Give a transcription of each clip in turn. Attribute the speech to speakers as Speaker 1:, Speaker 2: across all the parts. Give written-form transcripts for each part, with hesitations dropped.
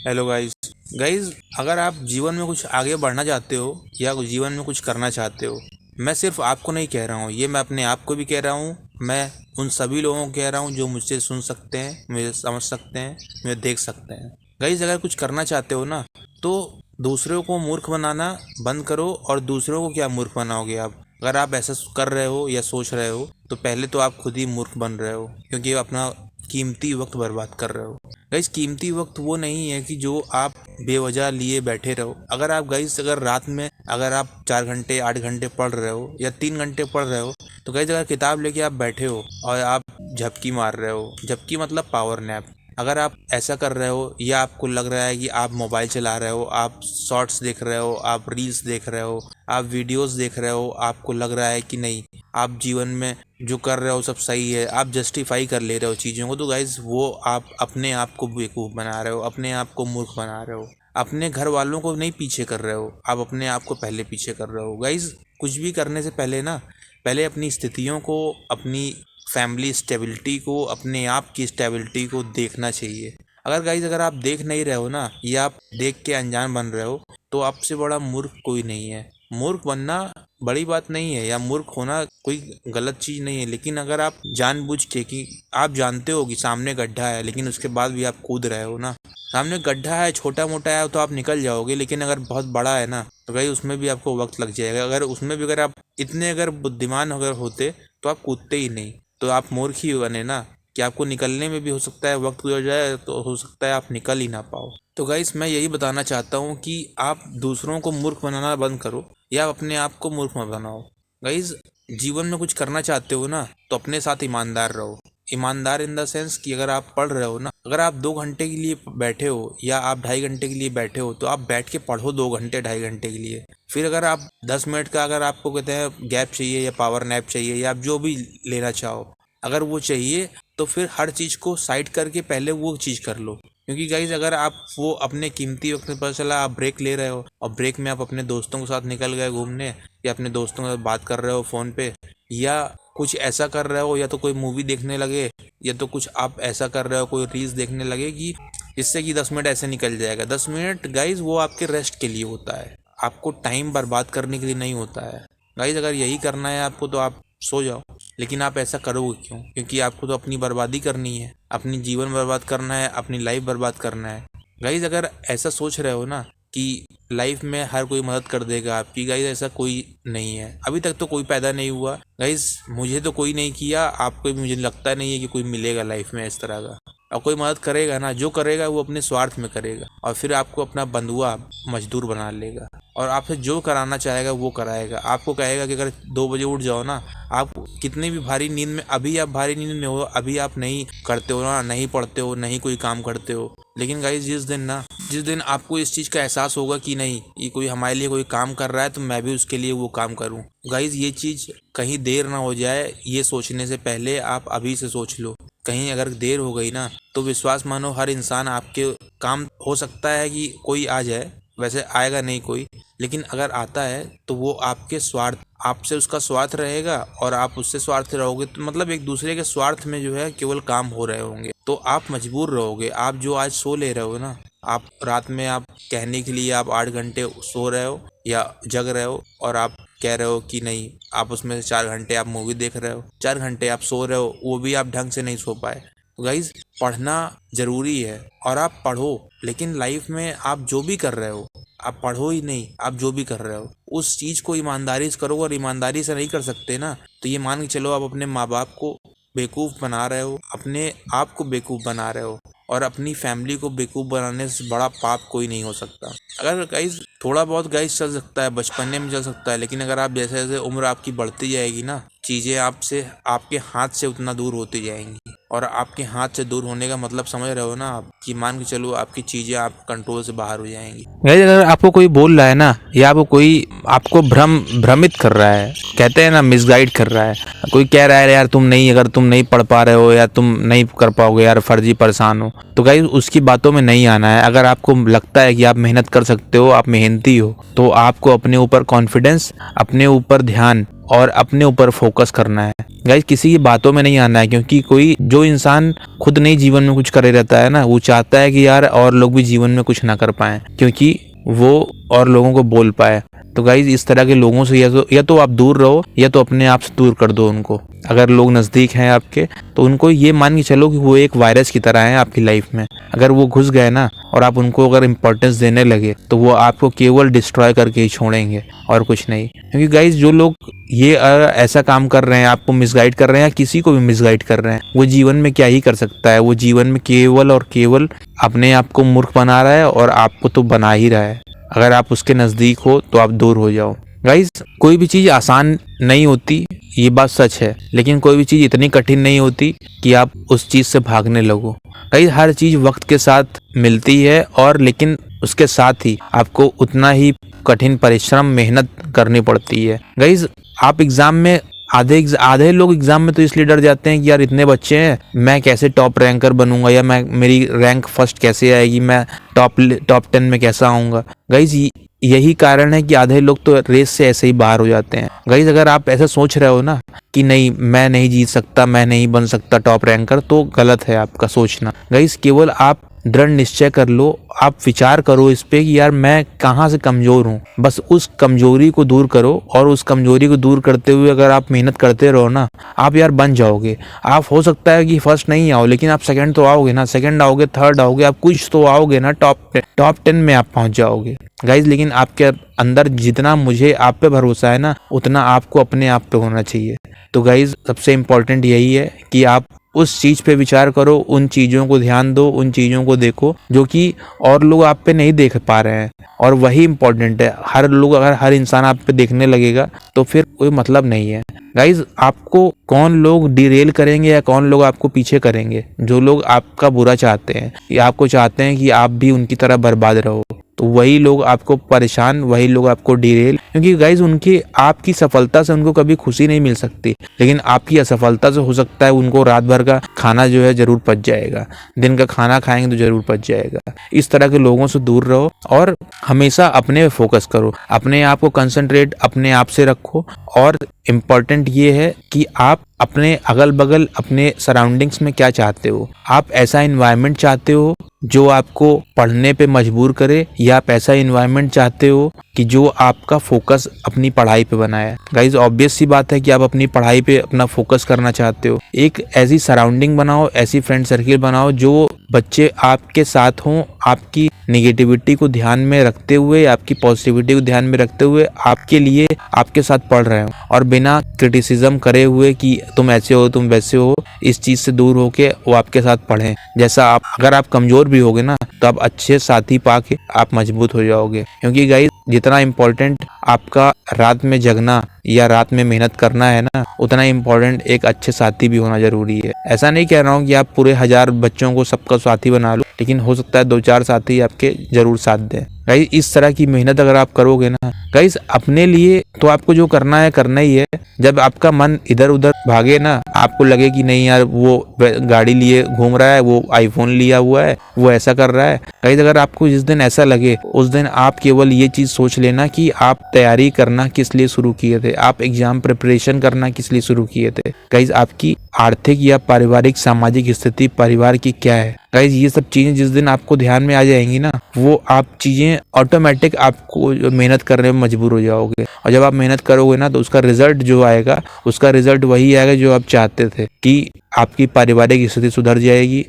Speaker 1: Hello guys. Guys, अगर आप जीवन में कुछ आगे बढ़ना चाहते हो या जीवन में कुछ करना चाहते हो, मैं सिर्फ आपको नहीं कह रहा हूँ, ये मैं अपने आप को भी कह रहा हूँ। मैं उन सभी लोगों को कह रहा हूँ जो मुझसे सुन सकते हैं, मुझे समझ सकते हैं, मुझे देख सकते हैं। गाइस, अगर कुछ करना चाहते हो ना, तो दूसरों को मूर्ख बनाना बंद करो। और दूसरों को क्या मूर्ख बनाओगे आप? अगर आप ऐसा कर रहे हो या सोच रहे हो, तो पहले तो आप खुद ही मूर्ख बन रहे हो, क्योंकि अपना कीमती वक्त बर्बाद कर रहे हो। गाइस, कीमती वक्त वो नहीं है कि जो आप बेवजह लिए बैठे रहो। अगर आप गाइस, अगर रात में अगर आप 4 घंटे 8 घंटे पढ़ रहे हो या 3 घंटे पढ़ रहे हो, तो गाइस अगर किताब लेके आप बैठे हो और आप झपकी मार रहे हो, झपकी मतलब पावर नैप, अगर आप ऐसा कर रहे हो या आपको लग रहा है कि आप मोबाइल चला रहे हो, आप शॉर्ट्स देख रहे हो, आप रील्स देख रहे हो, आप वीडियोस देख रहे हो, आपको लग रहा है कि नहीं आप जीवन में जो कर रहे हो सब सही है, आप जस्टिफाई कर ले रहे हो चीज़ों को, तो गाइज वो आप अपने आप को बेवकूफ़ बना रहे हो, अपने आप को मूर्ख बना रहे हो। अपने घर वालों को नहीं पीछे कर रहे हो, आप अपने आप को पहले पीछे कर रहे हो। गाइज, कुछ भी करने से पहले ना, पहले अपनी स्थितियों को, अपनी फैमिली स्टेबिलिटी को, अपने आप की स्टेबिलिटी को देखना चाहिए। अगर गाइज अगर आप देख नहीं रहे हो ना, या आप देख के अनजान बन रहे हो, तो आपसे बड़ा मूर्ख कोई नहीं है। मूर्ख बनना बड़ी बात नहीं है, या मूर्ख होना कोई गलत चीज़ नहीं है। लेकिन अगर आप जानबूझ के, कि आप जानते हो कि सामने गड्ढा है, लेकिन उसके बाद भी आप कूद रहे हो ना, सामने गड्ढा है, छोटा मोटा है तो आप निकल जाओगे, लेकिन अगर बहुत बड़ा है ना, तो भाई उसमें भी आपको वक्त लग जाएगा। अगर उसमें भी अगर आप इतने अगर बुद्धिमान अगर होते, तो आप कूदते ही नहीं, तो आप मूर्ख ही बने ना, कि आपको निकलने में भी हो सकता है वक्त गुजर जाए, तो हो सकता है आप निकल ही ना पाओ। तो गाइस, मैं यही बताना चाहता हूँ कि आप दूसरों को मूर्ख बनाना बंद करो, या अपने आप को मूर्ख मत बनाओ। गाइस, जीवन में कुछ करना चाहते हो ना, तो अपने साथ ईमानदार रहो। ईमानदार इन द सेंस कि अगर आप पढ़ रहे हो ना, अगर आप 2 घंटे के लिए बैठे हो या आप 2.5 घंटे के लिए बैठे हो, तो आप बैठ के पढ़ो 2 घंटे 2.5 घंटे के लिए। फिर अगर आप 10 मिनट का अगर आपको कहते हैं गैप चाहिए, या पावर नैप चाहिए, या आप जो भी लेना चाहो, अगर वो चाहिए, तो फिर हर चीज़ को साइड करके पहले वो चीज़ कर लो। क्योंकि गाइज, अगर आप वो अपने कीमती वक्त में पता चला आप ब्रेक ले रहे हो, और ब्रेक में आप अपने दोस्तों के साथ निकल गए घूमने, या अपने दोस्तों के साथ बात कर रहे हो फ़ोन पे, या कुछ ऐसा कर रहे हो, या तो कोई मूवी देखने लगे, या तो कुछ आप ऐसा कर रहे हो, कोई रील्स देखने लगे, कि जिससे कि 10 मिनट ऐसे निकल जाएगा। 10 मिनट गाइज वो आपके रेस्ट के लिए होता है, आपको टाइम बर्बाद करने के लिए नहीं होता है। गाइज, अगर यही करना है आपको, तो आप सो जाओ। लेकिन आप ऐसा करोगे क्यों? क्योंकि आपको तो अपनी बर्बादी करनी है, अपनी जीवन बर्बाद करना है, अपनी लाइफ बर्बाद करना है। गाइज, अगर ऐसा सोच रहे हो ना कि लाइफ में हर कोई मदद कर देगा आपकी, गाइज ऐसा कोई नहीं है। अभी तक तो कोई पैदा नहीं हुआ गाइज, मुझे तो कोई नहीं किया, आपको भी मुझे लगता नहीं है कि कोई मिलेगा लाइफ में इस तरह का। और कोई मदद करेगा ना, जो करेगा वो अपने स्वार्थ में करेगा, और फिर आपको अपना बंधुआ मजदूर बना लेगा, और आपसे जो कराना चाहेगा वो कराएगा। आपको कहेगा कि अगर 2 बजे उठ जाओ ना, आप कितनी भी भारी नींद में, अभी आप भारी नींद में हो, अभी आप नहीं करते हो ना, नहीं पढ़ते हो, नहीं कोई काम करते हो, लेकिन गाइज जिस दिन आपको इस चीज़ का एहसास होगा कि नहीं, ये कोई हमारे लिए कोई काम कर रहा है, तो मैं भी उसके लिए वो काम करूँ। गाइज, ये चीज़ कहीं देर ना हो जाए, ये सोचने से पहले आप अभी से सोच लो। कहीं अगर देर हो गई ना, तो विश्वास मानो हर इंसान आपके काम, हो सकता है कि कोई आ जाए, वैसे आएगा नहीं कोई, लेकिन अगर आता है तो वो आपके स्वार्थ, आपसे उसका स्वार्थ रहेगा, और आप उससे स्वार्थ रहोगे, तो मतलब एक दूसरे के स्वार्थ में जो है केवल काम हो रहे होंगे, तो आप मजबूर रहोगे। आप जो आज सो ले रहे हो ना, आप रात में आप कहने के लिए आप 8 घंटे सो रहे हो या जग रहे हो, और आप कह रहे हो कि नहीं, आप उसमें से 4 घंटे आप मूवी देख रहे हो, 4 घंटे आप सो रहे हो, वो भी आप ढंग से नहीं सो पाए। तो गाइज, पढ़ना जरूरी है, और आप पढ़ो, लेकिन लाइफ में आप जो भी कर रहे हो, आप पढ़ो ही नहीं, आप जो भी कर रहे हो उस चीज़ को ईमानदारी से करो। और ईमानदारी से नहीं कर सकते ना, तो ये मान के चलो आप अपने माँ बाप को बेवकूफ़ बना रहे हो, अपने आप को बेवकूफ़ बना रहे हो, और अपनी फैमिली को बेवकूफ़ बनाने से बड़ा पाप कोई नहीं हो सकता। अगर गाइज थोड़ा बहुत गाइज चल सकता है, बचपने में चल सकता है, लेकिन अगर आप जैसे जैसे उम्र आपकी बढ़ती जाएगी ना, चीज़ें आपसे, आपके हाथ से उतना दूर होती जाएंगी। और आपके हाथ से दूर होने का मतलब समझ रहे हो ना आप, कि मान के चलो आपकी चीज़ें आप कंट्रोल से बाहर हो जाएंगी।
Speaker 2: गाइस, अगर आपको कोई बोल रहा है ना, या आपको कोई आपको भ्रमित कर रहा है, कहते हैं ना मिसगाइड कर रहा है, कोई कह रहा है यार तुम नहीं, अगर तुम नहीं पढ़ पा रहे हो या तुम नहीं कर पाओगे यार, फर्जी परेशान हो, तो गाइस उसकी बातों में नहीं आना है। अगर आपको लगता है कि आप मेहनत कर सकते हो, आप मेहनती हो, तो आपको अपने ऊपर कॉन्फिडेंस, अपने ऊपर ध्यान और अपने ऊपर फोकस करना है गाइज, किसी की बातों में नहीं आना है। क्योंकि कोई जो इंसान खुद नहीं जीवन में कुछ करे रहता है ना, वो चाहता है कि यार और लोग भी जीवन में कुछ ना कर पाए, क्योंकि वो और लोगों को बोल पाए। तो गाइज इस तरह के लोगों से या तो आप दूर रहो या तो अपने आप से दूर कर दो उनको। अगर लोग नज़दीक हैं आपके तो उनको ये मान के चलो कि वो एक वायरस की तरह है आपकी लाइफ में। अगर वो घुस गए ना और आप उनको अगर इम्पोर्टेंस देने लगे तो वो आपको केवल डिस्ट्रॉय करके ही छोड़ेंगे और कुछ नहीं। क्योंकि गाइज जो लोग ये ऐसा काम कर रहे हैं, आपको मिसगाइड कर रहे हैं या किसी को भी मिसगाइड कर रहे हैं, वो जीवन में क्या ही कर सकता है। वो जीवन में केवल और केवल अपने आप को मूर्ख बना रहा है और आपको तो बना ही रहा है। अगर आप उसके नज़दीक हो तो आप दूर हो जाओ। गाइज कोई भी चीज़ आसान नहीं होती, ये बात सच है, लेकिन कोई भी चीज़ इतनी कठिन नहीं होती कि आप उस चीज़ से भागने लगो। गाइज हर चीज़ वक्त के साथ मिलती है और लेकिन उसके साथ ही आपको उतना ही कठिन परिश्रम मेहनत करनी पड़ती है। गाइज आप एग्ज़ाम में आधे लोग एग्जाम में तो इसलिए डर जाते हैं कि यार इतने बच्चे हैं, मैं कैसे टॉप रैंकर बनूंगा या मेरी रैंक फर्स्ट कैसे आएगी, मैं टॉप 10 में कैसा आऊंगा। गाइज यही कारण है कि आधे लोग तो रेस से ऐसे ही बाहर हो जाते हैं। गाइज अगर आप ऐसा सोच रहे हो ना कि नहीं मैं नहीं जीत सकता, मैं नहीं बन सकता टॉप रैंकर, तो गलत है आपका सोचना। गाइज केवल आप दृढ़ निश्चय कर लो, आप विचार करो इस पे कि यार मैं कहाँ से कमज़ोर हूँ, बस उस कमज़ोरी को दूर करो। और उस कमज़ोरी को दूर करते हुए अगर आप मेहनत करते रहो ना, आप यार बन जाओगे। आप हो सकता है कि फर्स्ट नहीं आओ, लेकिन आप सेकंड तो आओगे ना, सेकंड आओगे, थर्ड आओगे, आप कुछ तो आओगे ना, टॉप 10 में आप पहुँच जाओगे। गाइज लेकिन आपके अंदर जितना मुझे आप पे भरोसा है ना, उतना आपको अपने आप पे होना चाहिए। तो गाइज सबसे इम्पोर्टेंट यही है कि आप उस चीज़ पे विचार करो, उन चीज़ों को ध्यान दो, उन चीज़ों को देखो जो कि और लोग आप पे नहीं देख पा रहे हैं, और वही इम्पोर्टेंट है। अगर हर इंसान आप पे देखने लगेगा तो फिर कोई मतलब नहीं है। गाइज आपको कौन लोग डिरेल करेंगे या कौन लोग आपको पीछे करेंगे? जो लोग आपका बुरा चाहते हैं या आपको चाहते हैं कि आप भी उनकी तरह बर्बाद रहो, तो वही लोग आपको परेशान, वही लोग आपको डिरेल। क्योंकि गाइज उनकी आपकी सफलता से उनको कभी खुशी नहीं मिल सकती, लेकिन आपकी असफलता से हो सकता है उनको रात भर का खाना जो है जरूर पच जाएगा, दिन का खाना खाएंगे तो जरूर पच जाएगा। इस तरह के लोगों से दूर रहो और हमेशा अपने पे फोकस करो, अपने आप को कंसंट्रेट अपने आप से रखो। और इम्पॉर्टेंट ये है कि आप अपने अगल बगल अपने सराउंडिंग्स में क्या चाहते हो। आप ऐसा इन्वायरमेंट चाहते हो जो आपको पढ़ने पे मजबूर करे, या आप ऐसा इन्वायरमेंट चाहते हो कि जो आपका फोकस अपनी पढ़ाई पे बनाए? गाइज ऑब्वियस सी बात है कि आप अपनी पढ़ाई पे अपना फोकस करना चाहते हो। एक ऐसी सराउंडिंग बनाओ, ऐसी फ्रेंड सर्किल बनाओ जो बच्चे आपके साथ हों, आपकी निगेटिविटी को ध्यान में रखते हुए, आपकी पॉजिटिविटी को ध्यान में रखते हुए आपके लिए आपके साथ पढ़ रहे हो, और बिना क्रिटिसिज्म करे हुए कि तुम ऐसे हो तुम वैसे हो, इस चीज़ से दूर होके वो आपके साथ पढ़ें। जैसा आप अगर आप कमज़ोर भी होगे ना तो आप अच्छे साथी पाके आप मजबूत हो जाओगे। क्योंकि गाइस जितना इम्पोर्टेंट आपका रात में जगना या रात में मेहनत करना है ना, उतना इम्पोर्टेंट एक अच्छे साथी भी होना जरूरी है। ऐसा नहीं कह रहा हूँ कि आप पूरे 1000 बच्चों को सबका साथी बना लो, लेकिन हो सकता है 2-4 साथी आपके जरूर साथ दें। गाइस इस तरह की मेहनत अगर आप करोगे ना गाइस, अपने लिए तो आपको जो करना है करना ही है। जब आपका मन इधर उधर भागे ना, आपको लगे कि नहीं यार वो गाड़ी लिए घूम रहा है, वो आईफोन लिया हुआ है, वो ऐसा कर रहा है, गाइस अगर आपको जिस दिन ऐसा लगे उस दिन आप केवल ये चीज सोच लेना कि आप तैयारी करना किस लिए शुरू किए थे, आप एग्जाम प्रिपरेशन करना किस लिए शुरू किए थे। गाइस आपकी आर्थिक या पारिवारिक सामाजिक स्थिति परिवार की क्या है। गाइस ये सब चीजें जिस दिन आपको ध्यान में आ जाएंगी ना, वो आप चीजें ऑटोमेटिक आपको मेहनत करने में मजबूर हो जाओगे। और जब आप मेहनत करोगे ना तो उसका रिजल्ट जो आएगा, उसका रिजल्ट वही आएगा जो आप चाहते थे, कि आपकी पारिवारिक स्थिति सुधर जाएगी,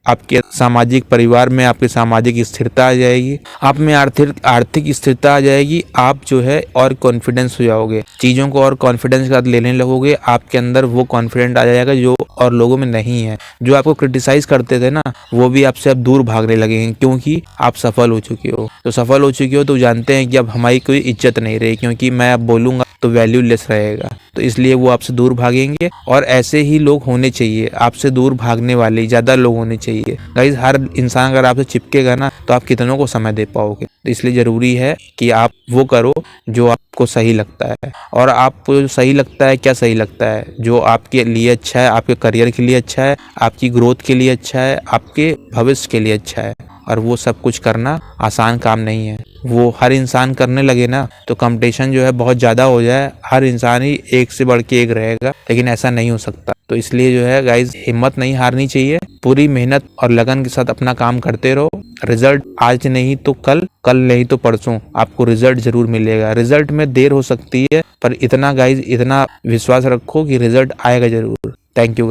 Speaker 2: आपके सामाजिक परिवार में आपकी सामाजिक स्थिरता आ जाएगी, आप में आर्थिक स्थिरता आ जाएगी। आप जो है और कॉन्फिडेंस हो जाओगे, चीज़ों को और कॉन्फिडेंस के साथ लेने लगोगे। आपके अंदर वो कॉन्फिडेंट आ जाएगा जो और लोगों में नहीं है। जो आपको क्रिटिसाइज करते थे ना, वो भी आपसे अब दूर भागने लगेंगे, क्योंकि आप सफल हो चुके हो। तो सफल हो चुके हो तो जानते हैं कि अब हमारी कोई इज्जत नहीं रही, क्योंकि मैं अब बोलूँगा तो वैल्यूलेस रहेगा, तो इसलिए वो आपसे दूर भागेंगे। और ऐसे ही लोग होने चाहिए, आपसे दूर भागने वाले ज़्यादा लोग होने चाहिए। गाइस हर इंसान अगर आपसे चिपकेगा ना तो आप कितनों को समय दे पाओगे। तो इसलिए ज़रूरी है कि आप वो करो जो आपको सही लगता है। और आपको जो सही लगता है, क्या सही लगता है, जो आपके लिए अच्छा है, आपके करियर के लिए अच्छा है, आपकी ग्रोथ के लिए अच्छा है, आपके भविष्य के लिए अच्छा है। और वो सब कुछ करना आसान काम नहीं है। वो हर इंसान करने लगे ना तो कंपटीशन जो है बहुत ज़्यादा हो जाए, हर इंसान ही एक से बढ़ के एक रहेगा, लेकिन ऐसा नहीं हो सकता। तो इसलिए जो है गाइज, हिम्मत नहीं हारनी चाहिए, पूरी मेहनत और लगन के साथ अपना काम करते रहो। रिजल्ट आज नहीं तो कल, कल नहीं तो परसों आपको रिजल्ट जरूर मिलेगा। रिजल्ट में देर हो सकती है, पर इतना गाइज, इतना विश्वास रखो कि रिजल्ट आएगा जरूर। Thank you.